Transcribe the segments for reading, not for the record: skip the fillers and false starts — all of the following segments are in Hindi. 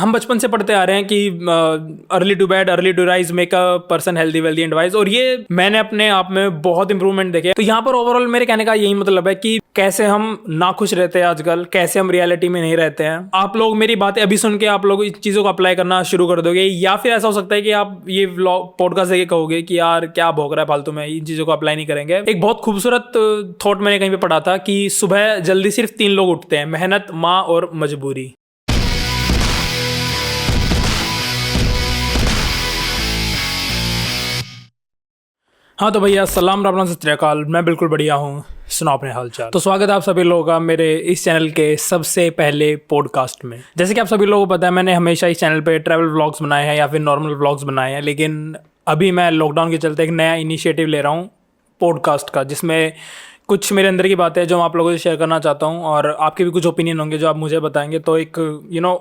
हम बचपन से पढ़ते आ रहे हैं कि early to bed early to rise make a person healthy wealthy and wise, और ये मैंने अपने आप में बहुत इंप्रूवमेंट देखे। तो यहाँ पर ओवरऑल मेरे कहने का यही मतलब है कि कैसे हम नाखुश रहते हैं आजकल, कैसे हम रियलिटी में नहीं रहते हैं। आप लोग मेरी बातें अभी सुन के आप लोग इस चीज़ों को अप्लाई करना शुरू कर दोगे, या फिर ऐसा हो सकता है कि आप ये पॉडकास्ट देखे कहोगे कि यार क्या भौंक रहा है फालतू में, इन चीज़ों को अप्लाई नहीं करेंगे। एक बहुत खूबसूरत थॉट मैंने कहीं पे पढ़ा था कि सुबह जल्दी सिर्फ 3 लोग उठते हैं, मेहनत, माँ और मजबूरी। हाँ तो भैया सलाम राम सत श्री अकाल, मैं बिल्कुल बढ़िया हूँ। सुनाओ अपने हालचाल। तो स्वागत है आप सभी लोगों का मेरे इस चैनल के सबसे पहले पॉडकास्ट में। जैसे कि आप सभी लोगों को पता है, मैंने हमेशा इस चैनल पे ट्रैवल व्लॉग्स बनाए हैं या फिर नॉर्मल व्लॉग्स बनाए हैं, लेकिन अभी मैं लॉकडाउन के चलते एक नया इनिशिएटिव ले रहा हूँ पॉडकास्ट का, जिसमें कुछ मेरे अंदर की बातें हैं जो मैं आप लोगों से शेयर करना चाहता हूँ, और आपके भी कुछ ओपिनियन होंगे जो आप मुझे बताएंगे, तो एक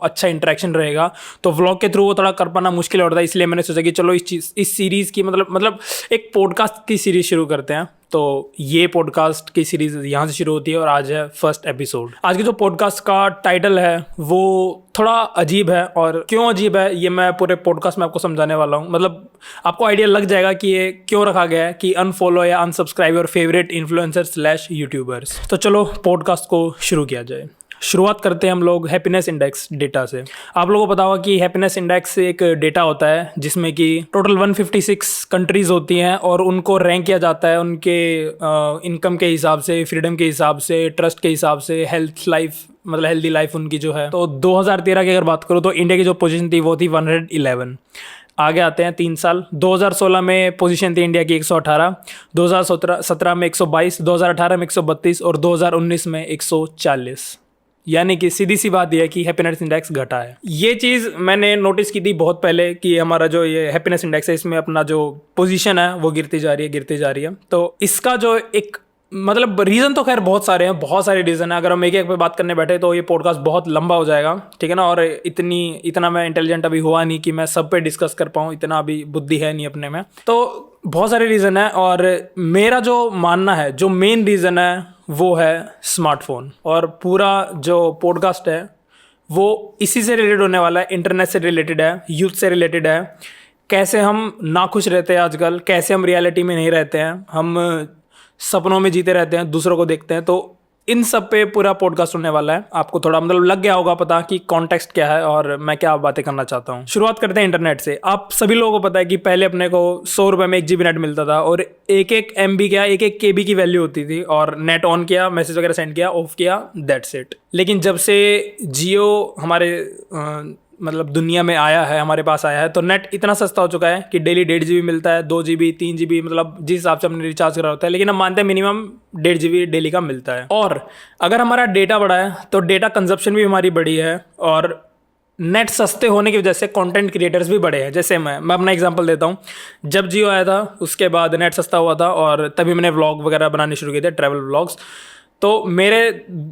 अच्छा इंटरेक्शन रहेगा। तो व्लॉग के थ्रू वो थोड़ा कर पाना मुश्किल होता है, इसलिए मैंने सोचा कि चलो इस सीरीज़ की मतलब एक पॉडकास्ट की सीरीज़ शुरू करते हैं। तो ये पॉडकास्ट की सीरीज़ यहाँ से शुरू होती है और आज है फर्स्ट एपिसोड। आज के जो पॉडकास्ट का टाइटल है वो थोड़ा अजीब है, और क्यों अजीब है ये मैं पूरे पॉडकास्ट में आपको समझाने वाला हूँ। मतलब आपको आइडिया लग जाएगा कि ये क्यों रखा गया है कि अनफॉलो या अनसब्सक्राइब योर फेवरेट इन्फ्लुएंसर/यूट्यूबर्स। तो चलो पॉडकास्ट को शुरू किया जाए। शुरुआत करते हैं हम लोग हैप्पीनेस इंडेक्स डेटा से। आप लोगों को पता होगा कि हैप्पीनेस इंडेक्स एक डेटा होता है जिसमें कि टोटल 156 कंट्रीज़ होती हैं, और उनको रैंक किया जाता है उनके इनकम के हिसाब से, फ्रीडम के हिसाब से, ट्रस्ट के हिसाब से, हेल्दी लाइफ उनकी जो है। तो 2013 की अगर बात करूँ तो इंडिया की जो पोजीशन थी वो थी 111। आगे आते हैं 3 साल। 2016 में पोजीशन थी इंडिया की 118, 2017 में 122, 2018 में 132 और 2019 में 140। यानी कि सीधी सी बात यह है कि हैप्पीनेस इंडेक्स घटा है। ये चीज़ मैंने नोटिस की थी बहुत पहले कि हमारा जो ये हैप्पीनेस इंडेक्स है इसमें अपना जो पोजीशन है वो गिरती जा रही है। तो इसका जो एक मतलब रीज़न तो खैर बहुत सारे हैं, बहुत सारे रीज़न है। अगर हम एक पे बात करने बैठे तो ये पॉडकास्ट बहुत लंबा हो जाएगा, ठीक है ना। और इतना मैं इंटेलिजेंट अभी हुआ नहीं कि मैं सब पे डिस्कस कर पाऊँ, इतना अभी बुद्धि है नहीं अपने में। तो बहुत सारे रीज़न है, और मेरा जो मानना है, जो मेन रीज़न है वो है स्मार्टफोन। और पूरा जो पॉडकास्ट है वो इसी से रिलेटेड होने वाला है, इंटरनेट से रिलेटेड है, यूथ से रिलेटेड है। कैसे हम नाखुश रहते हैं आजकल, कैसे हम रियलिटी में नहीं रहते हैं, हम सपनों में जीते रहते हैं, दूसरों को देखते हैं। तो इन सब पे पूरा पॉडकास्ट होने वाला है। आपको थोड़ा मतलब लग गया होगा पता कि कॉन्टेक्स्ट क्या है और मैं क्या बातें करना चाहता हूँ। शुरुआत करते हैं इंटरनेट से। आप सभी लोगों को पता है कि पहले अपने को 100 रुपये में 1 GB नेट मिलता था, और एक MB क्या 1 KB की वैल्यू होती थी, और नेट ऑन किया, मैसेज वगैरह सेंड किया, ऑफ किया, दैट्स इट। लेकिन जब से जियो हमारे मतलब दुनिया में आया है, हमारे पास आया है, तो नेट इतना सस्ता हो चुका है कि डेली 1.5 GB मिलता है, 2 GB 3 GB, मतलब जिस हिसाब से हमने रिचार्ज करा होता है। लेकिन हम मानते हैं मिनिमम 1.5 GB डेली का मिलता है। और अगर हमारा डेटा बढ़ा है तो डेटा कंजप्शन भी हमारी बढ़ी है, और नेट सस्ते होने की वजह से कंटेंट क्रिएटर्स भी बढ़े हैं। जैसे मैं अपना एग्जांपल देता हूँ। जब जियो आया था उसके बाद नेट सस्ता हुआ था, और तभी मैंने व्लॉग वगैरह बनाने शुरू किए थे, ट्रैवल व्लॉग्स। तो मेरे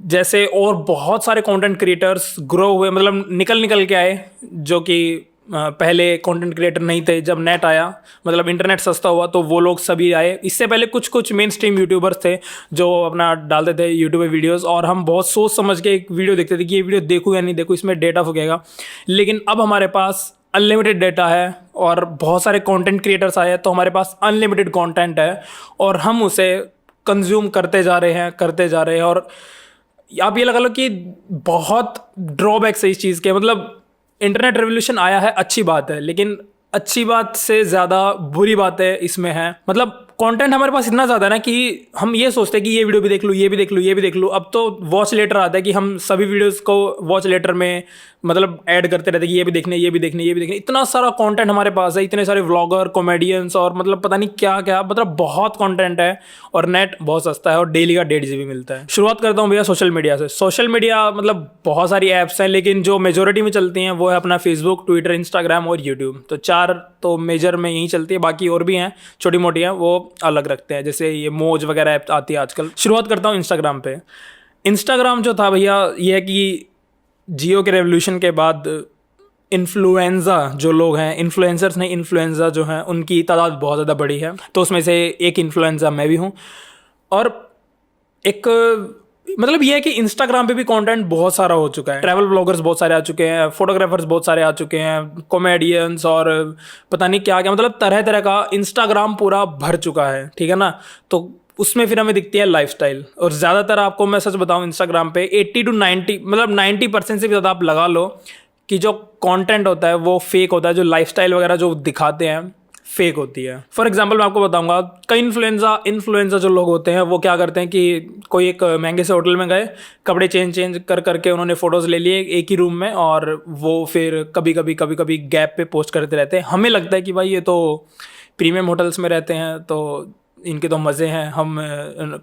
जैसे और बहुत सारे कंटेंट क्रिएटर्स ग्रो हुए, मतलब निकल के आए, जो कि पहले कंटेंट क्रिएटर नहीं थे। जब नेट आया, मतलब इंटरनेट सस्ता हुआ, तो वो लोग सभी आए। इससे पहले कुछ मेन स्ट्रीम यूट्यूबर्स थे जो अपना डालते थे यूट्यूब पे वीडियोस, और हम बहुत सोच समझ के एक वीडियो देखते थे कि ये वीडियो देखूँ या नहीं देखूँ, इसमें डेटा फूकेगा। लेकिन अब हमारे पास अनलिमिटेड डेटा है और बहुत सारे कंटेंट क्रिएटर्स आए हैं, तो हमारे पास अनलिमिटेड कंटेंट है, और हम उसे कंज्यूम करते जा रहे हैं। और आप ये लगा लो कि बहुत ड्रॉबैक्स है इस चीज़ के। मतलब इंटरनेट रेवोल्यूशन आया है, अच्छी बात है, लेकिन अच्छी बात से ज़्यादा बुरी बातें इसमें है। मतलब कंटेंट हमारे पास इतना ज़्यादा है ना कि हम ये सोचते हैं कि ये वीडियो भी देख लूँ, ये भी देख लूँ। अब तो वॉच लेटर आता है कि हम सभी वीडियोस को वॉच लेटर में मतलब ऐड करते रहते हैं कि ये भी देखने। इतना सारा कंटेंट हमारे पास है, इतने सारे व्लॉगर, कॉमेडियंस, और मतलब पता नहीं क्या, मतलब बहुत कंटेंट है, और नेट बहुत सस्ता है, और डेली का 1.5 GB मिलता है। शुरुआत करता हूँ भैया सोशल मीडिया से। सोशल मीडिया मतलब बहुत सारी ऐप्स हैं, लेकिन जो मेजोरिटी में चलती हैं वो है अपना फेसबुक, ट्विटर, इंस्टाग्राम और यूट्यूब। तो 4 तो मेजर में यही चलती है, बाकी और भी हैं छोटी मोटी हैं, वो अलग रखते हैं। जैसे ये मोज वगैरह ऐप आती है आजकल। शुरुआत करता हूँ इंस्टाग्राम पे। इंस्टाग्राम जो था भैया, ये है कि जियो के रेवोल्यूशन के बाद इन्फ्लुएंजा जो लोग हैं, इन्फ्लुएंसर्स नहीं, इन्फ्लुएंजा जो हैं, उनकी तादाद बहुत ज़्यादा बड़ी है। तो उसमें से एक इन्फ्लुएंजा मैं भी हूँ। और एक मतलब ये है कि इंस्टाग्राम पे भी कंटेंट बहुत सारा हो चुका है, ट्रैवल ब्लॉगर्स बहुत सारे आ चुके हैं, फोटोग्राफर्स बहुत सारे आ चुके हैं, कॉमेडियंस और पता नहीं क्या क्या, मतलब तरह तरह का इंस्टाग्राम पूरा भर चुका है, ठीक है ना। तो उसमें फिर हमें दिखती है लाइफस्टाइल, और ज़्यादातर आपको मैं सच बताऊं इंस्टाग्राम पे 80 to 90 मतलब 90% से भी ज़्यादा आप लगा लो कि जो कंटेंट होता है वो फेक होता है, जो लाइफस्टाइल वगैरह जो दिखाते हैं फेक होती है। फॉर एग्जाम्पल मैं आपको बताऊंगा, कई इन्फ्लुएंसर जो लोग होते हैं वो क्या करते हैं कि कोई एक महंगे से होटल में गए, कपड़े चेंज कर करके उन्होंने फोटोज ले लिए एक ही रूम में, और वो फिर कभी कभी गैप पे पोस्ट करते रहते हैं। हमें लगता है कि भाई ये तो प्रीमियम होटल्स में रहते हैं तो इनके तो मज़े हैं, हम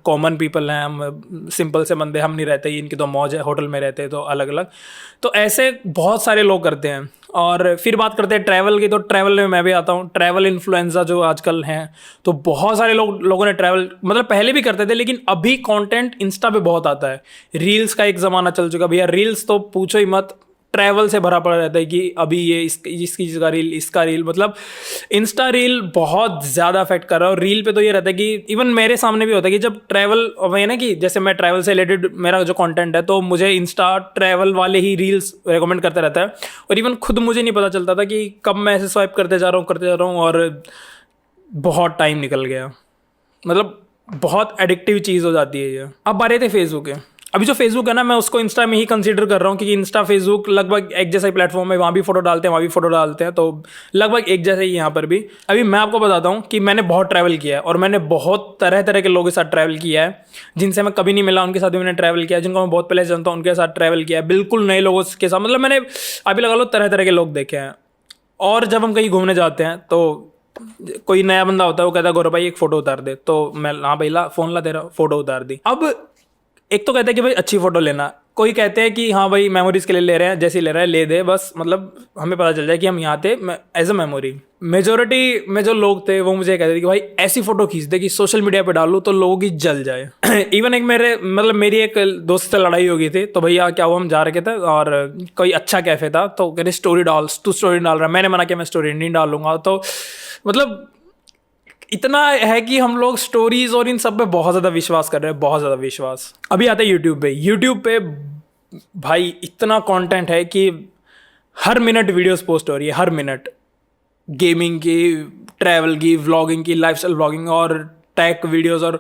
कॉमन पीपल हैं, हम सिंपल से बंदे हम नहीं रहते, इनकी तो मौज है, होटल में रहते हैं तो अलग अलग। तो ऐसे बहुत सारे लोग करते हैं। और फिर बात करते हैं ट्रैवल की, तो ट्रैवल में मैं भी आता हूँ। ट्रैवल इन्फ्लुएंसर जो आजकल हैं, तो बहुत सारे लोगों ने ट्रैवल मतलब पहले भी करते थे, लेकिन अभी कंटेंट इंस्टा पे बहुत आता है। रील्स का एक ज़माना चल चुका भैया, रील्स तो पूछो ही मत, ट्रैवल से भरा पड़ा रहता है कि अभी ये इसकी चीज़ का रील, इसका रील, मतलब इंस्टा रील बहुत ज़्यादा अफेक्ट कर रहा है। और रील पे तो ये रहता है कि इवन मेरे सामने भी होता है कि जब ट्रैवल, वही ना कि जैसे मैं ट्रैवल से रिलेटेड मेरा जो कंटेंट है, तो मुझे इंस्टा ट्रैवल वाले ही रील्स रेकमेंड करते रहता है। और इवन खुद मुझे नहीं पता चलता था कि कब मैं ऐसे स्वाइप करते जा रहा हूँ और बहुत टाइम निकल गया। मतलब बहुत एडिक्टिव चीज़ हो जाती है ये। अब बात थे फेसबुक है। अभी जो फेसबुक है ना, मैं उसको इंस्टा में ही कंसीडर कर रहा हूँ, क्योंकि इंस्टा फेसबुक लगभग एक जैसा ही प्लेटफॉर्म है, वहाँ भी फोटो डालते हैं, वहाँ भी फोटो डालते हैं, तो लगभग एक जैसे ही यहाँ पर भी। अभी मैं आपको बताता हूँ कि मैंने बहुत ट्रैवल किया है, और मैंने बहुत तरह तरह के लोगों के साथ ट्रैवल किया है, जिनसे मैं कभी नहीं मिला उनके साथ भी मैंने ट्रैवल किया है, जिनको मैं बहुत पहले जानता हूँ उनके साथ ट्रैवल किया है, बिल्कुल नए लोगों के साथ, मतलब मैंने अभी लगा लो तरह तरह के लोग देखे हैं। और जब हम कहीं घूमने जाते हैं तो कोई नया बंदा होता है, वो कहता है गौरव भाई एक फ़ोटो उतार दे, तो मैं हाँ भाई ला फ़ोन ला, तेरा फ़ोटो उतार दी। अब एक तो कहते हैं कि भाई अच्छी फ़ोटो लेना, कोई कहते हैं कि हाँ भाई मेमोरीज़ के लिए ले रहे हैं, जैसे ले रहा है ले दे बस, मतलब हमें पता चल जाए कि हम यहाँ थे एज अ मेमोरी। मेजोरिटी में जो लोग थे वो मुझे कहते थे कि भाई ऐसी फ़ोटो खींच दे कि सोशल मीडिया पे डालूँ तो लोगों की जल जाए। इवन एक मेरी एक दोस्त से लड़ाई हो गई थी, तो भैया क्या हुआ, हम जा रखे थे और कोई अच्छा कैफ़े था, तो कहते स्टोरी डाल, तू स्टोरी डाल रहा है। मैंने मना किया, मैं स्टोरी नहीं डालूंगा। तो मतलब इतना है कि हम लोग स्टोरीज और इन सब पे बहुत ज़्यादा विश्वास कर रहे हैं, बहुत ज़्यादा विश्वास। अभी आता है यूट्यूब पे भाई इतना कंटेंट है कि हर मिनट वीडियोस पोस्ट हो रही है, हर मिनट, गेमिंग की, ट्रैवल की, व्लॉगिंग की, लाइफस्टाइल व्लॉगिंग और टेक वीडियोस और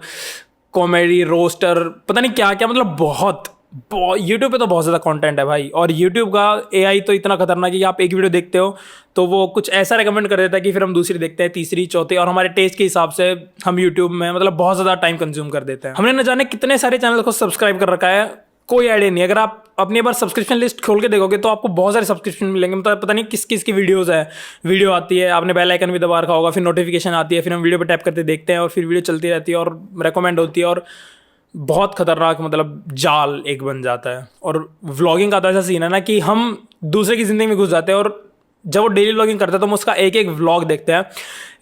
कॉमेडी, रोस्टर, पता नहीं क्या क्या, मतलब बहुत यूट्यूब पे तो बहुत ज़्यादा कंटेंट है भाई। और यूट्यूब का एआई तो इतना खतरनाक है कि आप एक वीडियो देखते हो तो वो कुछ ऐसा रेकमेंड कर देता है कि फिर हम दूसरी देखते हैं, तीसरी, चौथी, और हमारे टेस्ट के हिसाब से हम यूट्यूब में मतलब बहुत ज़्यादा टाइम कंज्यूम कर देते हैं। हमने न जाने कितने सारे चैनल को सब्सक्राइब कर रखा है, कोई आइडिया नहीं। अगर आप अपनी बार सब्सक्रिप्शन लिस्ट खोल के देखोगे तो आपको बहुत सारे सब्सक्रिप्शन मिलेंगे, मतलब पता नहीं किस किस की वीडियो आती है, आपने बेल आइकन भी दबा रखा होगा, फिर नोटिफिकेशन आती है, फिर हम वीडियो पर टैप करते देखते हैं और फिर वीडियो चलती रहती है और रेकमेंड होती है, और बहुत खतरनाक मतलब जाल एक बन जाता है। और व्लॉगिंग का तो ऐसा सीन है ना कि हम दूसरे की ज़िंदगी में घुस जाते हैं, और जब वो डेली व्लॉगिंग करता है तो हम उसका एक एक व्लॉग देखते हैं।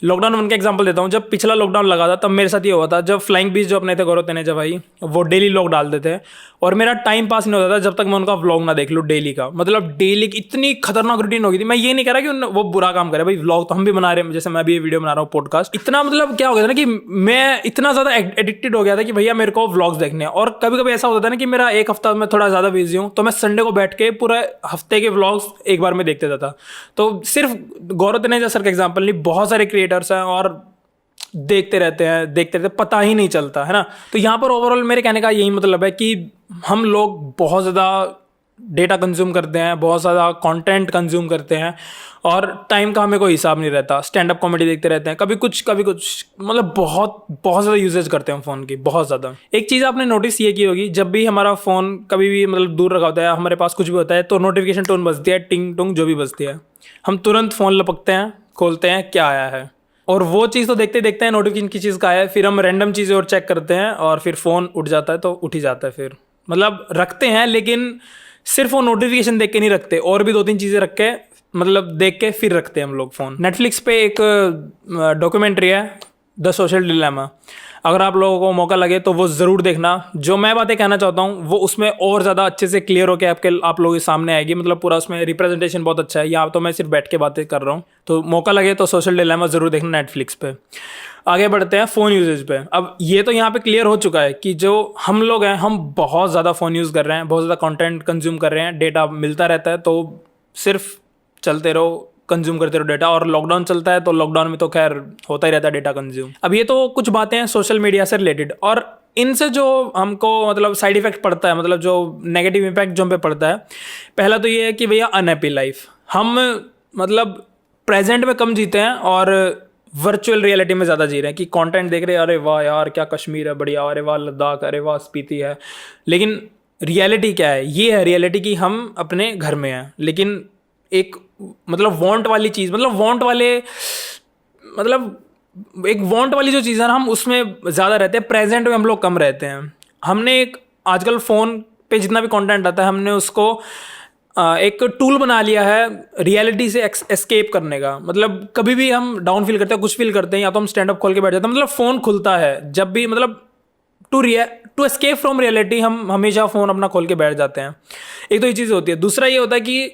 लॉकडाउन में उनका एग्जांपल देता हूँ, जब पिछला लॉकडाउन लगा था तब मेरे साथ ये हुआ था, जब फ्लाइंग बीच जो अपने थे गौरव तनेजा भाई, वो डेली व्लॉग डालते थे और मेरा टाइम पास नहीं होता था जब तक मैं उनका व्लॉग ना देख लूँ डेली का। मतलब डेली की इतनी खतरनाक रूटीन हो गई थी। मैं ये नहीं कह रहा कि वो बुरा काम करे भाई, व्लॉग तो हम भी बना रहे हैं, जैसे मैं भी ये वीडियो बना रहा हूँ, पॉडकास्ट। इतना मतलब क्या हो गया था ना कि मैं इतना ज़्यादा एडिक्टेड हो गया था कि भैया मेरे को व्लॉग्स देखने हैं। और कभी कभी ऐसा होता था ना कि मेरा एक हफ्ता में थोड़ा ज़्यादा बिजी हूँ तो मैं संडे को बैठ के पूरा हफ्ते के व्लॉग्स एक बार में देखते था। तो सिर्फ गौरव तनेजा सर का एग्जाम्पल नहीं, बहुत सारे क्रिएटर्स हैं और देखते रहते पता ही नहीं चलता है ना। तो यहाँ पर ओवरऑल मेरे कहने का यही मतलब है कि हम लोग बहुत ज़्यादा डेटा कंज्यूम करते हैं, बहुत ज़्यादा कंटेंट कंज्यूम करते हैं और टाइम का हमें कोई हिसाब नहीं रहता। स्टैंड अप कॉमेडी देखते रहते हैं, कभी कुछ मतलब बहुत ज़्यादा यूजेज करते हैं फ़ोन की, बहुत ज़्यादा। एक चीज़ आपने नोटिस ये की होगी, जब भी हमारा फ़ोन कभी भी मतलब दूर रखा होता है, हमारे पास कुछ भी होता है तो नोटिफिकेशन टोन बजती है, टिंग टोंग जो भी बजती है, हम तुरंत फ़ोन लपकते हैं, खोलते हैं क्या आया है, और वो चीज़ तो देखते हैं नोटिफिकेशन की चीज़ का है, फिर हम रैंडम चीज़ें और चेक करते हैं और फिर फ़ोन उठ जाता है तो उठ ही जाता है। फिर मतलब रखते हैं लेकिन सिर्फ वो नोटिफिकेशन देख के नहीं रखते, और भी 2-3 चीज़ें रख के मतलब देख के फिर रखते हैं हम लोग फ़ोन। नेटफ्लिक्स पे एक डॉक्यूमेंट्री है द सोशल डिलेमा। अगर आप लोगों को मौका लगे तो वो ज़रूर देखना। जो मैं बातें कहना चाहता हूँ वो उसमें और ज़्यादा अच्छे से क्लियर होकर आप लोगों के सामने आएगी। मतलब पूरा उसमें रिप्रेजेंटेशन बहुत अच्छा है। यहाँ तो मैं सिर्फ बैठ के बातें कर रहा हूँ। तो मौका लगे तो सोशल डिलेमा ज़रूर देखना नेटफ्लिक्स पे। आगे बढ़ते हैं फ़ोन यूजेज पे। अब ये तो यहाँ पे क्लियर हो चुका है कि जो हम लोग हैं हम बहुत ज़्यादा फ़ोन यूज़ कर रहे हैं, बहुत ज़्यादा कंटेंट कंज्यूम कर रहे हैं, डेटा मिलता रहता है, तो सिर्फ चलते रहो, कंज्यूम करते रहो डेटा। और लॉकडाउन चलता है तो लॉकडाउन में तो खैर होता ही रहता है डेटा कंज्यूम। अब ये तो कुछ बातें हैं सोशल मीडिया से रिलेटेड, और इनसे जो हमको मतलब साइड इफेक्ट पड़ता है, मतलब जो नेगेटिव इम्पैक्ट जो हम पे पड़ता है, पहला तो ये है कि भैया अनहैप्पी लाइफ। हम मतलब प्रेजेंट में कम जीते हैं और वर्चुअल रियलिटी में ज़्यादा जी रहे हैं कि कंटेंट देख रहे हैं, अरे वाह यार क्या कश्मीर है बढ़िया, अरे वाह लद्दाख, अरे वाह स्पीति है। लेकिन रियलिटी क्या है? ये है रियलिटी कि हम अपने घर में हैं, लेकिन एक मतलब वांट वाली चीज़, मतलब वांट वाले मतलब एक वांट वाली जो चीज़ है ना, हम उसमें ज़्यादा रहते हैं, प्रेजेंट में हम लोग कम रहते हैं। हमने एक आजकल फ़ोन पे जितना भी कंटेंट आता है हमने उसको एक टूल बना लिया है रियलिटी से एस्केप करने का। मतलब कभी भी हम डाउन फील करते हैं, कुछ फील करते हैं, या तो हम स्टैंड अप खोल के बैठ जाते हैं, मतलब फ़ोन खुलता है जब भी, मतलब टू एस्केप फ्रॉम रियलिटी हम हमेशा फ़ोन अपना खोल के बैठ जाते हैं। एक तो ये चीज़ होती है। दूसरा ये होता है कि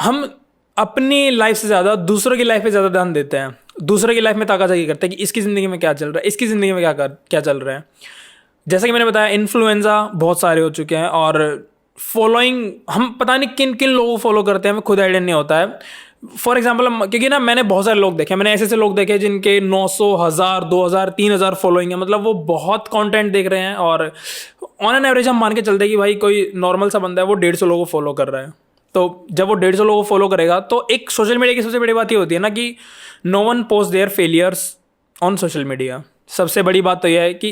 हम अपनी लाइफ से ज़्यादा दूसरों की लाइफ पे ज़्यादा ध्यान देते हैं, दूसरों की लाइफ में ताकाज़ाकी करते हैं कि इसकी ज़िंदगी में क्या चल रहा है, इसकी ज़िंदगी में क्या चल रहा है। जैसा कि मैंने बताया, इन्फ्लुएंजा बहुत सारे हो चुके हैं, और फॉलोइंग हम पता नहीं किन किन लोगों को फॉलो करते हैं, हमें खुद आइडिया नहीं होता है। फॉर एग्जाम्पल, क्योंकि ना मैंने बहुत सारे लोग देखे, मैंने ऐसे ऐसे लोग देखे जिनके 900, 1000, 2000, 3000 फॉलोइंग है। मतलब वो बहुत कंटेंट देख रहे हैं, और ऑन एन एवरेज हम मान के चलते हैं कि भाई कोई नॉर्मल सा बंदा है वो 150 लोगों को फॉलो कर रहा है। तो जब वो 150 लोगों को फॉलो करेगा तो एक सोशल मीडिया की सबसे बड़ी बात ये होती है ना कि no one post their failures on social media. सबसे बड़ी बात तो यह है कि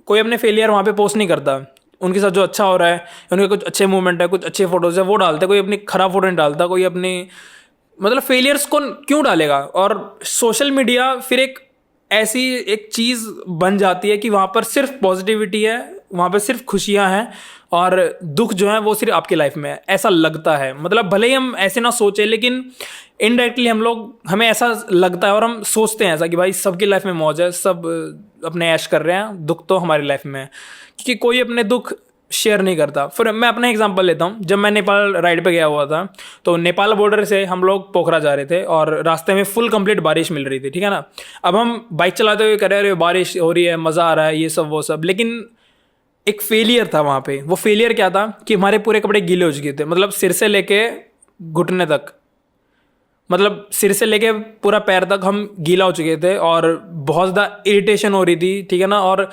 कोई अपने फेलियर वहाँ पे पोस्ट नहीं करता। उनके साथ जो अच्छा हो रहा है, उनके कुछ अच्छे मूवमेंट है, कुछ अच्छे फोटोज है, वो डालते। कोई अपनी खराब फोटो नहीं डालता, कोई अपनी मतलब फेलियर्स को क्यों डालेगा। और सोशल मीडिया फिर एक ऐसी एक चीज़ बन जाती है कि वहाँ पर सिर्फ पॉजिटिविटी है, वहाँ पर सिर्फ खुशियाँ हैं, और दुख जो है वो सिर्फ आपकी लाइफ में है, ऐसा लगता है। मतलब भले ही हम ऐसे ना सोचें, लेकिन इनडायरेक्टली हमें ऐसा लगता है, और हम सोचते हैं ऐसा कि भाई सबकी लाइफ में मौज है, सब अपने ऐश कर रहे हैं, दुख तो हमारी लाइफ में है, क्योंकि कोई अपने दुख शेयर नहीं करता। फिर मैं अपना एग्जांपल लेता हूँ। जब मैं नेपाल राइड पे गया हुआ था, तो नेपाल बॉर्डर से हम लोग पोखरा जा रहे थे, और रास्ते में फुल कंप्लीट बारिश मिल रही थी, ठीक है ना। अब हम बाइक चलाते हुए कह रहे हैं बारिश हो रही है, मज़ा आ रहा है, ये सब वो सब, लेकिन एक फेलियर था वहाँ पे। वो फेलियर क्या था कि हमारे पूरे कपड़े गीले हो चुके थे, मतलब सिर से लेके घुटने तक, मतलब सिर से लेके पूरा पैर तक हम गीला हो चुके थे, और बहुत ज़्यादा इरिटेशन हो रही थी, ठीक है ना। और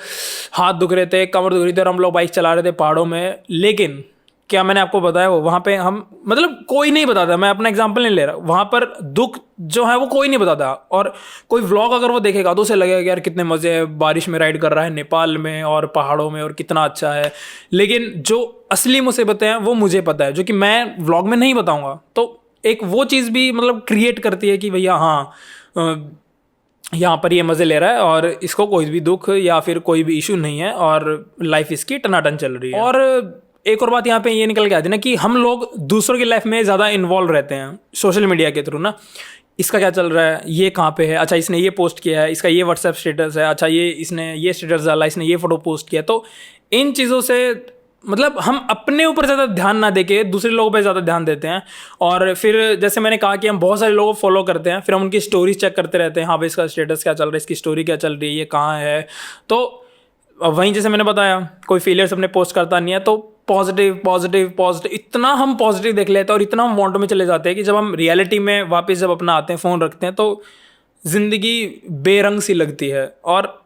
हाथ दुख रहे थे, कमर दुख रही थी, और हम लोग बाइक चला रहे थे पहाड़ों में। लेकिन क्या मैंने आपको बताया, वो वहाँ पे हम मतलब कोई नहीं बताता, मैं अपना एग्जांपल नहीं ले रहा, वहाँ पर दुख जो है वो कोई नहीं बताता। और कोई व्लॉग अगर वो देखेगा तो उसे लगेगा कि यार कितने मज़े है, बारिश में राइड कर रहा है नेपाल में और पहाड़ों में, और कितना अच्छा है। लेकिन जो असली मुसीबतें हैं वो मुझे पता है, जो कि मैं व्लॉग में नहीं बताऊँगा। तो एक वो चीज़ भी मतलब क्रिएट करती है कि भैया हाँ, यहाँ पर ये मज़े ले रहा है, और इसको कोई भी दुख या फिर कोई भी इशू नहीं है, और लाइफ इसकी टनाटन चल रही है। और एक और बात यहाँ पे ये निकल के आती है ना कि हम लोग दूसरों की लाइफ में ज़्यादा इन्वॉल्व रहते हैं सोशल मीडिया के थ्रू ना। इसका क्या चल रहा है, ये कहाँ पे है, अच्छा इसने ये पोस्ट किया है, इसका ये व्हाट्सएप स्टेटस है, अच्छा ये इसने ये स्टेटस डाला, इसने ये फ़ोटो पोस्ट किया। तो इन चीज़ों से मतलब हम अपने ऊपर ज़्यादा ध्यान ना देके दूसरे लोगों पे ज़्यादा ध्यान देते हैं। और फिर जैसे मैंने कहा कि हम बहुत सारे लोगों को फॉलो करते हैं, फिर हम उनकी स्टोरीज चेक करते रहते हैं, हाँ भाई इसका स्टेटस क्या चल रहा है, इसकी स्टोरी क्या चल रही है, ये कहाँ है। तो वहीं जैसे मैंने बताया, कोई फेलियर्स अपने पोस्ट करता नहीं है, तो पॉजिटिव पॉजिटिव पॉजिटिव, इतना हम पॉजिटिव देख लेते हैं और इतना हम वांट में चले जाते हैं कि जब हम रियलिटी में वापस जब अपना आते हैं, फ़ोन रखते हैं, तो ज़िंदगी बेरंग सी लगती है। और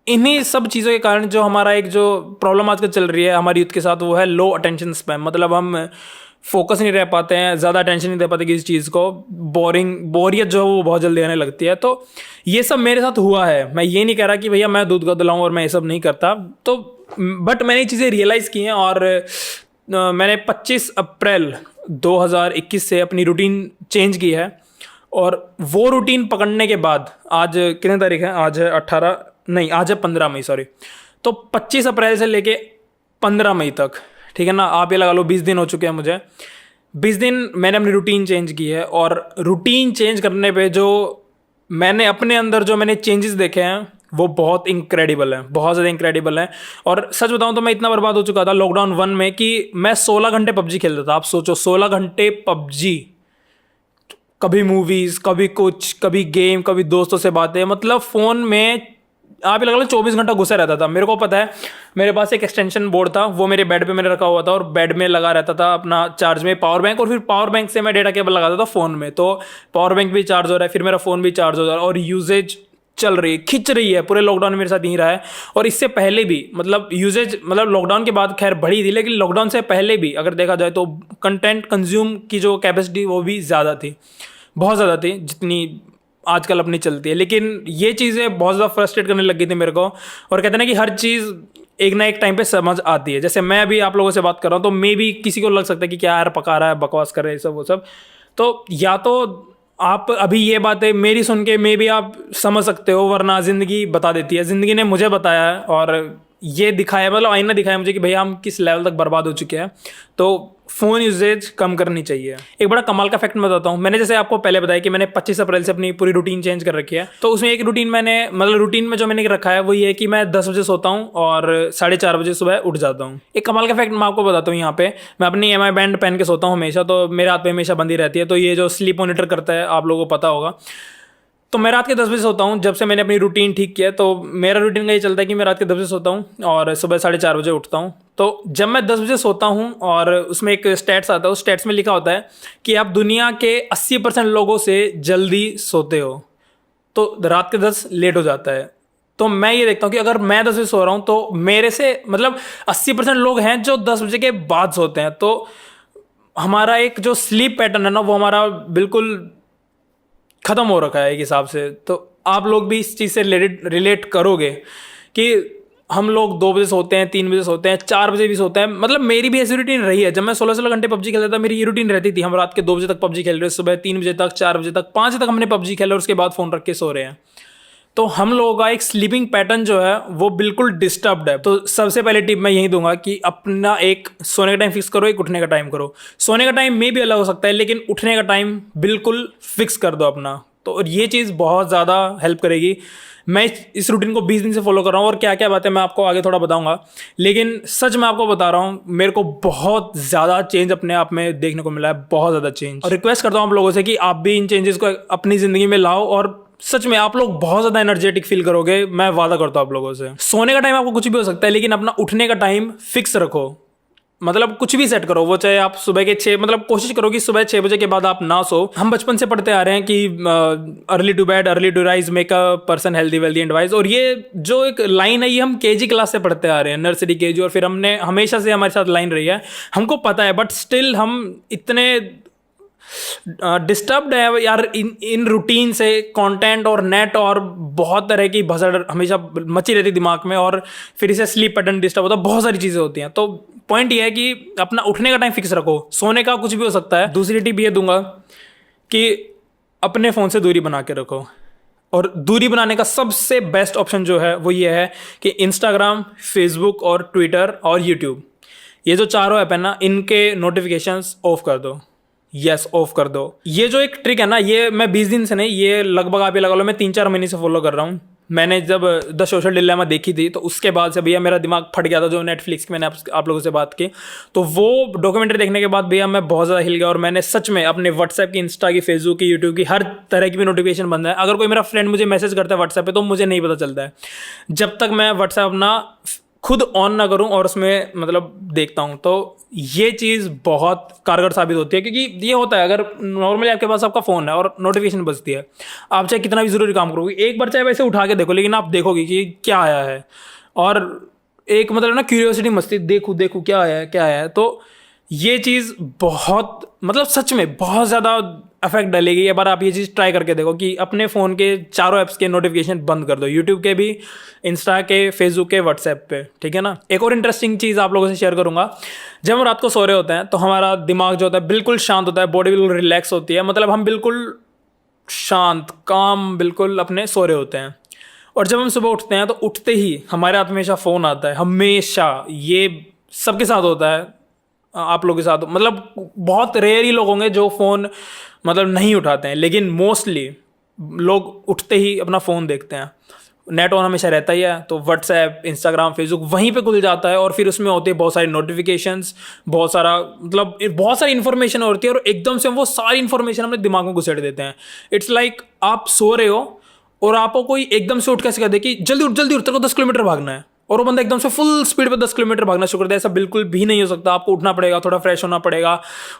इन्हीं सब चीज़ों के कारण जो हमारा एक जो प्रॉब्लम आजकल चल रही है हमारी यूथ के साथ, वो है लो अटेंशन स्पैन। मतलब हम फोकस नहीं रह पाते हैं, ज़्यादा अटेंशन नहीं दे पाते किसी चीज़ को, बोरियत जो है वो बहुत जल्दी आने लगती है। तो ये सब मेरे साथ हुआ है। मैं ये नहीं कह रहा कि भैया मैं दूध का दिलाऊँ और मैं ये सब नहीं करता, तो बट मैंने ये चीज़ें रियलाइज़ की हैं। और मैंने 25 अप्रैल 2021 से अपनी रूटीन चेंज की है। और वो रूटीन पकड़ने के बाद, आज कितने तारीख है, आज है 18 नहीं, आज है 15 मई, सॉरी। तो 25 अप्रैल से लेके 15 मई तक, ठीक है ना, आप ये लगा लो 20 दिन हो चुके हैं मुझे। 20 दिन मैंने अपनी रूटीन चेंज की है, और रूटीन चेंज करने पे जो मैंने अपने अंदर जो मैंने चेंजेस देखे हैं वो बहुत इंक्रेडिबल है, बहुत ज़्यादा इंक्रेडिबल है। और सच बताऊं तो मैं इतना बर्बाद हो चुका था लॉकडाउन 1 में कि मैं 16 घंटे पबजी खेलता था। आप सोचो 16 घंटे पबजी, कभी मूवीज़, कभी कुछ, कभी गेम, कभी दोस्तों से बातें, मतलब फ़ोन में आप ही लगा लो 24 घंटा घुसा रहता था। मेरे को पता है, मेरे पास एक एक्सटेंशन बोर्ड था, वो मेरे बेड पे मैंने रखा हुआ था और बेड में लगा रहता था अपना चार्ज में पावर बैंक, और फिर पावर बैंक से मैं डेटा केबल लगाता था फ़ोन में, तो पावर बैंक भी चार्ज हो रहा है, फिर मेरा फ़ोन भी चार्ज हो रहा है और यूजेज चल रही है, खिंच रही है। पूरे लॉकडाउन में मेरे साथ यही रहा है। और इससे पहले भी मतलब यूजेज, मतलब लॉकडाउन के बाद खैर बढ़ी थी, लेकिन लॉकडाउन से पहले भी अगर देखा जाए तो कंटेंट कंज्यूम की जो कैपेसिटी वो भी ज़्यादा थी, बहुत ज़्यादा थी जितनी आजकल अपनी चलती है। लेकिन ये चीज़ें बहुत ज़्यादा फ्रस्ट्रेट करने लग गई थी मेरे को। और कहते हैं ना कि हर चीज़ एक ना एक टाइम पे समझ आती है। जैसे मैं अभी आप लोगों से बात कर रहा हूँ तो मे भी किसी को लग सकता है कि क्या यार पका रहा है, बकवास कर रहे हैं, सब वो सब। तो या तो आप अभी ये बातें मेरी सुन के मे भी आप समझ सकते हो, वरना ज़िंदगी बता देती है। ज़िंदगी ने मुझे बताया है और ये दिखाया, मतलब आईना दिखाया मुझे कि भैया हम किस लेवल तक बर्बाद हो चुके हैं। तो फ़ोन यूजेज कम करनी चाहिए। एक बड़ा कमाल का फैक्ट मैं बताता हूँ। मैंने जैसे आपको पहले बताया कि मैंने 25 अप्रैल से अपनी पूरी रूटीन चेंज कर रखी है। तो उसमें एक रूटीन मैंने, मतलब रूटीन में जो मैंने रखा है वो ये है कि मैं 10 बजे सोता हूँ और 4:30 बजे सुबह उठ जाता हूँ। एक कमाल का फैक्ट मैं आपको बताता हूँ यहाँ पे। मैं अपनी MI बैंड पहन के सोता हूँ हमेशा, तो मेरे हाथ पे हमेशा बंदी रहती है। तो ये जो स्लीप मॉनिटर करता है आप लोगों को पता होगा। तो मैं रात के 10 बजे सोता हूँ। जब से मैंने अपनी रूटीन ठीक किया तो मेरा रूटीन का ये चलता है कि मैं रात के 10 बजे सोता हूँ और सुबह 4:30 बजे उठता हूँ। तो जब मैं 10 बजे सोता हूँ और उसमें एक स्टैट्स आता है, उस स्टैट्स में लिखा होता है कि आप दुनिया के 80% लोगों से जल्दी सोते हो, तो रात के 10 लेट हो जाता है। तो मैं ये देखता हूँ कि अगर मैं 10 बजे सो रहा हूँ तो मेरे से मतलब 80% लोग हैं जो 10 बजे के बाद सोते हैं। तो हमारा एक जो स्लीप पैटर्न है ना, वो हमारा बिल्कुल ख़त्म हो रखा है एक हिसाब से। तो आप लोग भी इस चीज़ से रिलेट करोगे कि हम लोग 2 बजे सोते हैं, 3 बजे सोते हैं, 4 बजे भी सोते हैं। मतलब मेरी भी ऐसी रूटीन रही है। जब मैं 16 घंटे पबजी खेलता था मेरी ये रूटीन रहती थी, हम रात के 2 बजे तक पबजी खेल रहे हैं, सुबह 3 बजे तक, 4 बजे तक, 5 बजे तक हमने पबजी खेला और उसके बाद फ़ोन रख के सो रहे हैं। तो हम लोगों का एक स्लीपिंग पैटर्न जो है वो बिल्कुल डिस्टर्ब्ड है। तो सबसे पहले टिप मैं यही दूंगा कि अपना एक सोने का टाइम फिक्स करो, एक उठने का टाइम करो। सोने का टाइम में भी अलग हो सकता है, लेकिन उठने का टाइम बिल्कुल फिक्स कर दो अपना। तो और ये चीज़ बहुत ज़्यादा हेल्प करेगी। मैं इस रूटीन को 20 दिन से फॉलो कर रहा हूँ और क्या क्या बातें मैं आपको आगे थोड़ा बताऊंगा। लेकिन सच मैं आपको बता रहा हूँ, मेरे को बहुत ज़्यादा चेंज अपने आप में देखने को मिला है, बहुत ज़्यादा चेंज। और रिक्वेस्ट करता हूँ आप लोगों से कि आप भी इन चेंजेस को अपनी ज़िंदगी में लाओ और सच में आप लोग बहुत ज़्यादा एनर्जेटिक फील करोगे। मैं वादा करता हूँ आप लोगों से। सोने का टाइम आपको कुछ भी हो सकता है, लेकिन अपना उठने का टाइम फिक्स रखो। मतलब कुछ भी सेट करो, वो चाहे आप सुबह के 6, मतलब कोशिश करो कि सुबह 6 बजे के बाद आप ना सो। हम बचपन से पढ़ते आ रहे हैं कि early to bed early to rise make a person healthy wealthy and wise. और ये जो एक लाइन है ये हम KG क्लास से पढ़ते आ रहे हैं, नर्सरी KG, और फिर हमने हमेशा से हमारे साथ लाइन रही है, हमको पता है। बट स्टिल हम इतने डिस्टर्ब्ड है यार इन रूटीन से, कंटेंट और नेट और बहुत तरह की भसड़ हमेशा मची रहती दिमाग में, और फिर इसे स्लीप पैटर्न डिस्टर्ब होता है, बहुत सारी चीज़ें होती हैं। तो पॉइंट ये है कि अपना उठने का टाइम फिक्स रखो, सोने का कुछ भी हो सकता है। दूसरी टिप ये दूंगा कि अपने फ़ोन से दूरी बना के रखो। और दूरी बनाने का सबसे बेस्ट ऑप्शन जो है वो ये है कि इंस्टाग्राम, फेसबुक और ट्विटर और यूट्यूब, ये जो चारों ऐप है ना, इनके नोटिफिकेशंस ऑफ कर दो। यस, ऑफ कर दो। ये जो एक ट्रिक है ना, ये मैं 20 दिन से नहीं, ये लगभग आप ये लगा लो मैं 3-4 महीने से फॉलो कर रहा हूँ। मैंने जब द सोशल डिलेमा देखी थी तो उसके बाद से भैया मेरा दिमाग फट गया था। जो नेटफ्लिक्स की मैंने आप लोगों से बात की, तो वो डॉक्यूमेंट्री देखने के बाद भैया मैं बहुत ज़्यादा हिल गया। और मैंने सच में अपने व्हाट्सएप की, इंस्टा की, फेसबुक की, यूट्यूब की, हर तरह की भी नोटिफिकेशन बंद है। अगर कोई मेरा फ्रेंड मुझे मैसेज करता है व्हाट्सएप पे तो मुझे नहीं पता चलता है जब तक मैं व्हाट्सएप अपना खुद ऑन ना करूं और उसमें मतलब देखता हूं। तो ये चीज़ बहुत कारगर साबित होती है, क्योंकि ये होता है अगर नॉर्मली आपके पास आपका फ़ोन है और नोटिफिकेशन बजती है, आप चाहे कितना भी ज़रूरी काम करोगे, एक बार चाहे वैसे उठा के देखो, लेकिन आप देखोगे कि क्या आया है। और एक मतलब ना क्यूरियोसिटी मस्ती, देखूँ देखूँ क्या आया है, क्या आया है। तो ये चीज़ बहुत मतलब सच में बहुत ज़्यादा इफेक्ट डालेगी। एक बार आप ये चीज़ ट्राई करके देखो कि अपने फ़ोन के चारों ऐप्स के नोटिफिकेशन बंद कर दो, यूट्यूब के भी, इंस्टा के, फेसबुक के, व्हाट्सएप पे, ठीक है ना। एक और इंटरेस्टिंग चीज़ आप लोगों से शेयर करूंगा। जब हम रात को सो रहे होते हैं तो हमारा दिमाग जो होता है बिल्कुल शांत होता है, बॉडी बिल्कुल रिलैक्स होती है, मतलब हम बिल्कुल शांत, काम, बिल्कुल अपने सो रहे होते हैं। और जब हम सुबह उठते हैं तो उठते ही हमारे हाथ में हमेशा फ़ोन आता है, हमेशा। ये सबके साथ होता है, आप लोगों के साथ, मतलब बहुत रेयर ही लोग होंगे जो फ़ोन मतलब नहीं उठाते हैं, लेकिन मोस्टली लोग उठते ही अपना फ़ोन देखते हैं, नेट ऑन हमेशा रहता ही है, तो व्हाट्सएप, इंस्टाग्राम, फेसबुक वहीं पे खुल जाता है और फिर उसमें होते हैं बहुत सारी नोटिफिकेशंस, बहुत सारा मतलब बहुत सारी इन्फॉर्मेशन होती है और एकदम से हम वो सारी इन्फॉर्मेशन अपने दिमाग में घुसेड़ देते हैं। इट्स लाइक आप सो रहे हो और आपको कोई एकदम से उठ के सिखा दे कि जल्दी उठ तेरे को 10 किलोमीटर भागना है, और वो बंदा एकदम से फुल स्पीड पे 10 किलोमीटर भागना शुरू कर दे। ऐसा बिल्कुल भी नहीं हो सकता। आपको उठना पड़ेगा, थोड़ा फ्रेश होना पड़ेगा,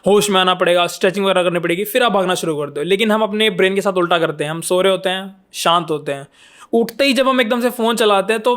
होश में आना पड़ेगा, स्ट्रेचिंग वगैरह करनी पड़ेगी, फिर आप भागना शुरू कर दो। लेकिन हम अपने ब्रेन के साथ उल्टा करते हैं। हम सो रहे होते हैं, शांत होते हैं, उठते ही जब हम एकदम से फ़ोन चलाते हैं तो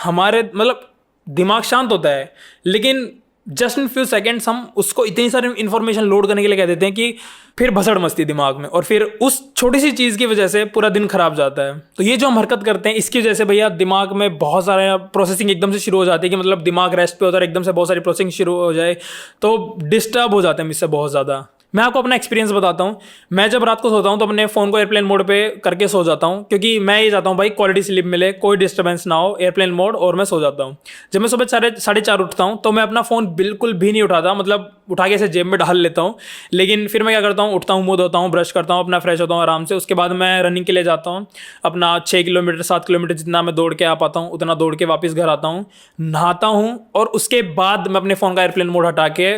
हमारे मतलब दिमाग शांत होता है, लेकिन जस्ट इन फ्यू सेकेंड्स हम उसको इतनी सारी इन्फॉर्मेशन लोड करने के लिए कह देते हैं कि फिर भसड़ मचती दिमाग में, और फिर उस छोटी सी चीज़ की वजह से पूरा दिन खराब जाता है। तो ये जो हम हरकत करते हैं इसकी वजह से भैया दिमाग में बहुत सारे प्रोसेसिंग एकदम से शुरू हो जाती है कि मतलब दिमाग रेस्ट पे होता है, एकदम से बहुत सारी प्रोसेसिंग शुरू हो जाए तो डिस्टर्ब हो जाते हैं इससे बहुत ज़्यादा। मैं आपको अपना एक्सपीरियंस बताता हूँ। मैं जब रात को सोता हूँ तो अपने फ़ोन को एयरप्लेन मोड पे करके सो जाता हूँ, क्योंकि मैं ये चाहता हूँ भाई क्वालिटी स्लीप मिले, कोई डिस्टर्बेंस ना हो, एयरप्लेन मोड, और मैं सो जाता हूँ। जब मैं सुबह 4:30 उठता हूँ तो मैं अपना फ़ोन बिल्कुल भी नहीं उठाता, मतलब उठा के ऐसे जेब में डाल लेता हूँ। लेकिन फिर मैं क्या करता हूँ, उठता हूँ, मुँह धोता हूँ, ब्रश करता हूँ, अपना फ्रेश होता हूँ आराम से। उसके बाद मैं रनिंग के लिए जाता हूँ, अपना 6 किलोमीटर 7 किलोमीटर जितना मैं दौड़ के आ पाता हूँ उतना दौड़ के वापस घर आता हूँ, नहाता हूँ, और उसके बाद मैं अपने फ़ोन का एयरप्लेन मोड हटा के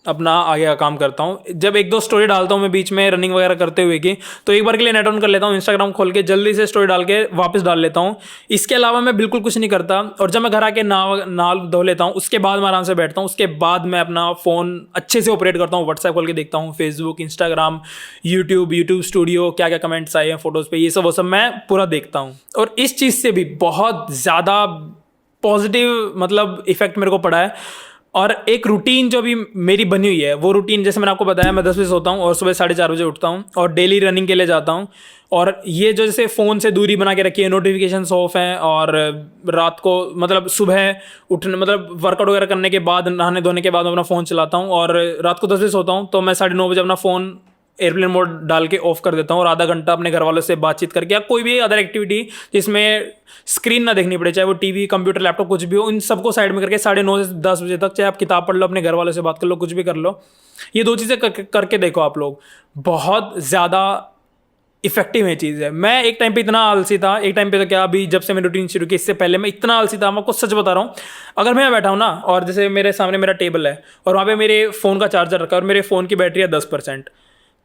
अपना आगे का काम करता हूँ। जब 1-2 स्टोरी डालता हूँ मैं बीच में रनिंग वगैरह करते हुए की, तो एक बार के लिए नेट ऑन कर लेता हूँ, इंस्टाग्राम खोल के जल्दी से स्टोरी डाल के वापस डाल लेता हूँ। इसके अलावा मैं बिल्कुल कुछ नहीं करता। और जब मैं घर आके नहा धो लेता हूँ उसके बाद मैं आराम से बैठता हूँ। उसके बाद मैं अपना फ़ोन अच्छे से ऑपरेट करता हूँ, व्हाट्सएप खोल के देखता हूँ, फेसबुक, इंस्टाग्राम, यूट्यूब स्टूडियो, क्या क्या कमेंट्स आए हैं फोटोज़ पे, ये सब वो सब मैं पूरा देखता हूँ। और इस चीज़ से भी बहुत ज़्यादा पॉजिटिव मतलब इफेक्ट मेरे को पड़ा है। और एक रूटीन जो भी मेरी बनी हुई है, वो रूटीन जैसे मैंने आपको बताया, मैं 10 बजे सोता हूँ और सुबह 4:30 बजे उठता हूँ और डेली रनिंग के लिए जाता हूँ। और ये जो जैसे फ़ोन से दूरी बना के रखी है, नोटिफिकेशंस ऑफ हैं, और रात को मतलब सुबह उठने मतलब वर्कआउट वगैरह करने के बाद, नहाने धोने के बाद अपना फ़ोन चलाता हूँ, और रात को 10 बजे सोता हूँ तो मैं 9:30 बजे अपना फ़ोन एयरप्लेन मोड डाल के ऑफ कर देता हूँ, और आधा घंटा अपने घर वालों से बातचीत करके, या कोई भी अदर एक्टिविटी जिसमें स्क्रीन ना देखनी पड़े, चाहे वो टीवी, कंप्यूटर, लैपटॉप कुछ भी हो, इन सबको साइड में करके 9:30 से 10 बजे तक चाहे आप किताब पढ़ लो, अपने घर वालों से बात कर लो, कुछ भी कर लो। ये 2 चीज़ें करके देखो आप लोग, बहुत ज़्यादा इफेक्टिव है चीज़ है। मैं एक टाइम पे इतना आलसी था, एक टाइम पे तो क्या, अभी जब से मैं रूटीन शुरू की इससे पहले मैं इतना आलसी था, मैं आपको सच बता रहा हूँ। अगर मैं बैठा हूँ ना, और जैसे मेरे सामने मेरा टेबल है और वहाँ पे मेरे फ़ोन का चार्जर रखा है और मेरे फ़ोन की बैटरी है 10%,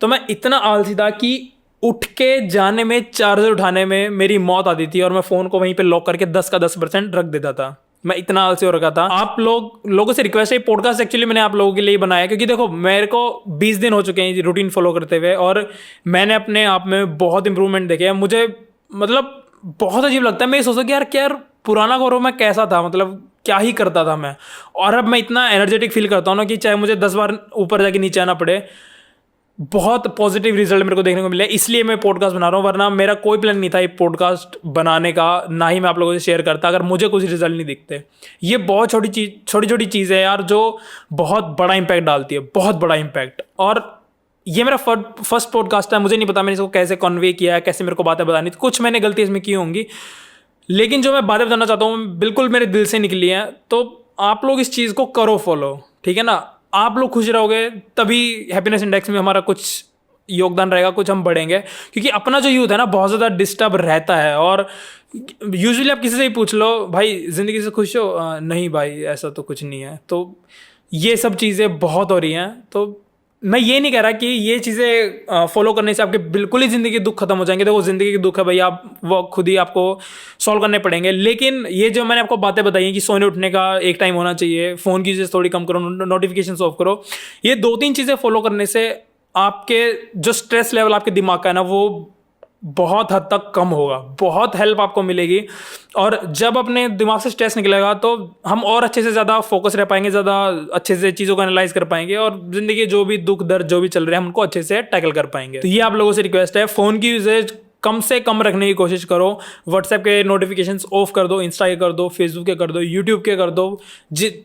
तो मैं इतना आलसी था कि उठ के जाने में, चार्जर उठाने में मेरी मौत आती थी, और मैं फ़ोन को वहीं पे लॉक करके 10 का 10% रख देता था। मैं इतना आलसी हो रखा था। आप लोगों से रिक्वेस्ट है, पॉडकास्ट एक्चुअली मैंने आप लोगों के लिए बनाया, क्योंकि देखो मेरे को 20 दिन हो चुके हैं रूटीन फॉलो करते हुए, और मैंने अपने आप में बहुत इंप्रूवमेंट देखे हैं। मुझे मतलब बहुत अजीब लगता है, मैं ये सोचता कि यार पुराना गौरव मैं कैसा था, मतलब क्या ही करता था मैं, और अब मैं इतना एनर्जेटिक फील करता हूँ ना कि चाहे मुझे 10 बार ऊपर जाके नीचे आना पड़े, बहुत पॉजिटिव रिजल्ट मेरे को देखने को मिले। इसलिए मैं पॉडकास्ट बना रहा हूँ, वरना मेरा कोई प्लान नहीं था ये पॉडकास्ट बनाने का, ना ही मैं आप लोगों से शेयर करता अगर मुझे कुछ रिजल्ट नहीं दिखते। ये बहुत छोटी छोटी चीज़ है यार, जो बहुत बड़ा इंपैक्ट डालती है, बहुत बड़ा इंपैक्ट। और ये मेरा फर्स्ट पॉडकास्ट है, मुझे नहीं पता मैंने इसको कैसे कन्वे किया है, कैसे मेरे को बातें बतानी थी, कुछ मैंने गलती इसमें की होंगी, लेकिन जो मैं बातें बताना चाहता हूँ बिल्कुल मेरे दिल से निकली हैं। तो आप लोग इस चीज़ को करो फॉलो, ठीक है ना। आप लोग खुश रहोगे तभी हैप्पीनेस इंडेक्स में हमारा कुछ योगदान रहेगा, कुछ हम बढ़ेंगे। क्योंकि अपना जो यूथ है ना बहुत ज़्यादा डिस्टर्ब रहता है, और यूजुअली आप किसी से ही पूछ लो भाई ज़िंदगी से खुश हो, नहीं भाई ऐसा तो कुछ नहीं है। तो ये सब चीज़ें बहुत हो रही हैं। तो मैं ये नहीं कह रहा कि ये चीज़ें फॉलो करने से आपके बिल्कुल ही ज़िंदगी के दुख खत्म हो जाएंगे। देखो ज़िंदगी के दुख है भाई, आप वो खुद ही आपको सॉल्व करने पड़ेंगे। लेकिन ये जो मैंने आपको बातें बताई हैं कि सोने उठने का एक टाइम होना चाहिए, फ़ोन की चीज़ें थोड़ी कम करो, नोटिफिकेशन ऑफ करो, ये 2-3 चीज़ें फॉलो करने से आपके जो स्ट्रेस लेवल आपके दिमाग का है ना, वो बहुत हद तक कम होगा, बहुत हेल्प आपको मिलेगी। और जब अपने दिमाग से स्ट्रेस निकलेगा तो हम और अच्छे से ज़्यादा फोकस रह पाएंगे, ज़्यादा अच्छे से चीज़ों को एनालाइज कर पाएंगे, और ज़िंदगी के जो भी दुख दर्द जो भी चल रहे हैं हम उनको अच्छे से टैकल कर पाएंगे। तो ये आप लोगों से रिक्वेस्ट है, फ़ोन की यूजेज कम से कम रखने की कोशिश करो। व्हाट्सएप के नोटिफिकेशंस ऑफ कर दो, इंस्टा के कर दो, फेसबुक के कर दो, यूट्यूब के कर दो,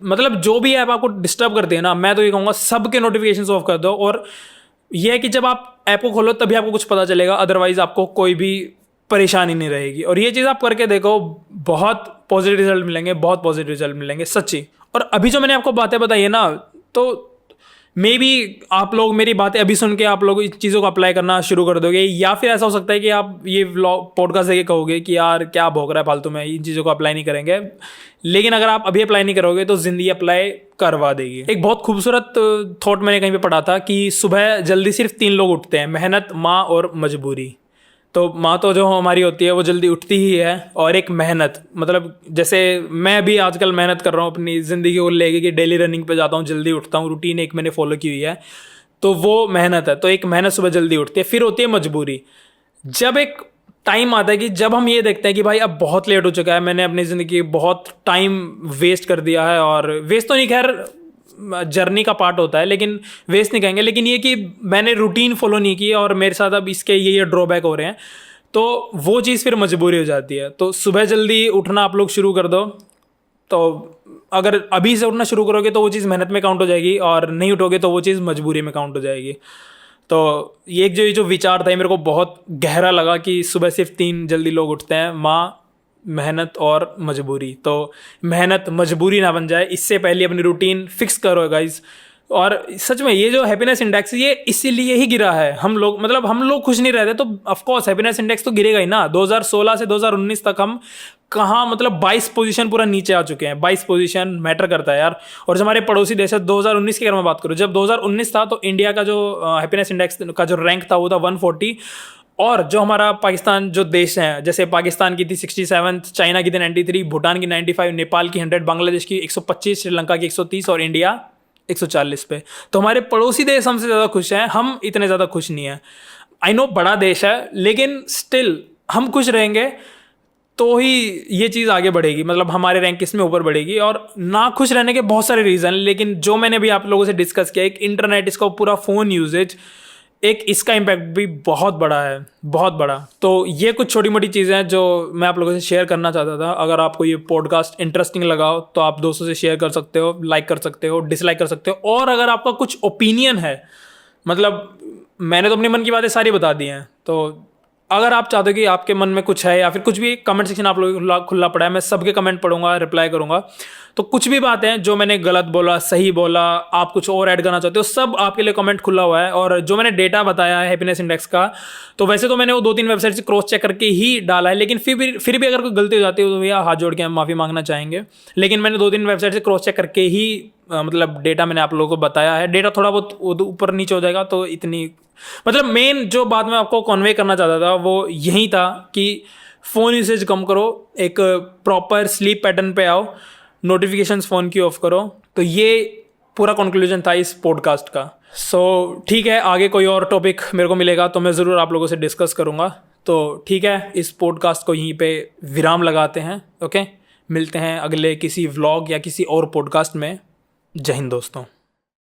मतलब जो भी ऐप आपको डिस्टर्ब करते हैं ना, मैं तो ये कहूँगा सबके नोटिफिकेशंस ऑफ कर दो। और यह है कि जब आप ऐप को खोलो तभी आपको कुछ पता चलेगा, अदरवाइज आपको कोई भी परेशानी नहीं रहेगी। और ये चीज़ आप करके देखो, बहुत पॉजिटिव रिजल्ट मिलेंगे, बहुत पॉजिटिव रिजल्ट मिलेंगे सच्ची। और अभी जो मैंने आपको बातें बताई है ना, तो मे बी आप लोग मेरी बातें अभी सुन के आप लोग इन चीज़ों को अप्लाई करना शुरू कर दोगे, या फिर ऐसा हो सकता है कि आप ये व्लॉग पॉडकास्ट देखे कहोगे कि यार क्या भोग रहा है फालतू में, इन चीज़ों को अप्लाई नहीं करेंगे। लेकिन अगर आप अभी अप्लाई नहीं करोगे तो ज़िंदगी अप्लाई करवा देगी। एक बहुत खूबसूरत थॉट मैंने कहीं पे पढ़ा था कि सुबह जल्दी सिर्फ 3 लोग उठते हैं, मेहनत, माँ और मजबूरी। तो माँ तो जो हमारी होती है वो जल्दी उठती ही है, और एक मेहनत, मतलब जैसे मैं भी आजकल मेहनत कर रहा हूँ अपनी ज़िंदगी को लेके कि डेली रनिंग पे जाता हूँ, जल्दी उठता हूँ, रूटीन एक मैंने फॉलो की हुई है, तो वो मेहनत है। तो एक मेहनत सुबह जल्दी उठती है, फिर होती है मजबूरी। जब एक टाइम आता है कि जब हम ये देखते हैं कि भाई अब बहुत लेट हो चुका है, मैंने अपनी ज़िंदगी बहुत टाइम वेस्ट कर दिया है, और वेस्ट तो नहीं, खैर जर्नी का पार्ट होता है, लेकिन वेस्ट नहीं कहेंगे, लेकिन ये कि मैंने रूटीन फॉलो नहीं की और मेरे साथ अब इसके ये ड्रॉबैक हो रहे हैं, तो वो चीज़ फिर मजबूरी हो जाती है। तो सुबह जल्दी उठना आप लोग शुरू कर दो। तो अगर अभी से उठना शुरू करोगे तो वो चीज़ मेहनत में काउंट हो जाएगी, और नहीं उठोगे तो वो चीज़ मजबूरी में काउंट हो जाएगी। तो ये जो विचार था मेरे को बहुत गहरा लगा कि सुबह सिर्फ 3 जल्दी लोग उठते हैं, माँ, मेहनत और मजबूरी। तो मेहनत मजबूरी ना बन जाए, इससे पहले अपनी रूटीन फिक्स करो गाइज। और सच में ये जो हैप्पीनेस इंडेक्स ये इसीलिए ही गिरा है। हम लोग खुश नहीं रहते तो ऑफकोर्स हैप्पीनेस इंडेक्स तो गिरेगा ही ना। 2016 से 2019 तक हम कहाँ, मतलब 22 पोजीशन पूरा नीचे आ चुके हैं। 22 पोजीशन मैटर करता है यार। और जो हमारे पड़ोसी देश है, 2019 की अगर मैं बात करूँ, जब 2019 था तो इंडिया का जो हैप्पीनेस इंडेक्स का जो रैंक था वो था 140, और जो हमारा पाकिस्तान जो देश है, जैसे पाकिस्तान की थी 67, चाइना की थी 93, भूटान की 95, नेपाल की 100, बांग्लादेश की 125, श्रीलंका की 130 और इंडिया 140 पे। तो हमारे पड़ोसी देश हमसे ज़्यादा खुश हैं, हम इतने ज़्यादा खुश नहीं हैं। आई नो बड़ा देश है, लेकिन स्टिल हम खुश रहेंगे तो ही ये चीज़ आगे बढ़ेगी, मतलब हमारे रैंक इसमें ऊपर बढ़ेगी। और ना खुश रहने के बहुत सारे रीज़न, लेकिन जो मैंने भी आप लोगों से डिस्कस किया, एक इंटरनेट, इसका पूरा फ़ोन यूजेज, एक इसका इम्पैक्ट भी बहुत बड़ा है, बहुत बड़ा। तो ये कुछ छोटी मोटी चीज़ें हैं जो मैं आप लोगों से शेयर करना चाहता था। अगर आपको ये पॉडकास्ट इंटरेस्टिंग लगा हो तो आप दोस्तों से शेयर कर सकते हो, लाइक कर सकते हो, डिसलाइक कर सकते हो। और अगर आपका कुछ ओपिनियन है, मतलब मैंने तो अपने मन की बातें सारी बता दी हैं, तो अगर आप चाहते हो कि आपके मन में कुछ है या फिर कुछ भी, कमेंट सेक्शन आप लोगों को खुला पड़ा है, मैं सबके कमेंट पढ़ूंगा, रिप्लाई करूंगा। तो कुछ भी बातें जो मैंने गलत बोला, सही बोला, आप कुछ और ऐड करना चाहते हो, सब आपके लिए कमेंट खुला हुआ है। और जो मैंने डेटा बताया है हैप्पीनेस इंडेक्स का, तो वैसे तो मैंने वो 2-3 वेबसाइट से क्रॉस चेक करके ही डाला है, लेकिन फिर भी अगर कोई गलती हो जाती है तो भैया हाथ जोड़ के हम माफ़ी मांगना चाहेंगे। लेकिन मैंने 2-3 वेबसाइट से क्रॉस चेक करके ही मतलब डेटा मैंने आप लोगों को बताया है। डेटा थोड़ा बहुत ऊपर नीचे हो जाएगा, तो इतनी, मतलब मेन जो बात मैं आपको कन्वे करना चाहता था वो यही था कि फ़ोन यूसेज कम करो, एक प्रॉपर स्लीप पैटर्न पे आओ, नोटिफिकेशंस फ़ोन की ऑफ करो। तो ये पूरा कंक्लूजन था इस पॉडकास्ट का। सो ठीक है, आगे कोई और टॉपिक मेरे को मिलेगा तो मैं ज़रूर आप लोगों से डिस्कस करूँगा। तो ठीक है, इस पॉडकास्ट को यहीं पे विराम लगाते हैं। ओके, मिलते हैं अगले किसी व्लॉग या किसी और पॉडकास्ट में। जय हिंद दोस्तों।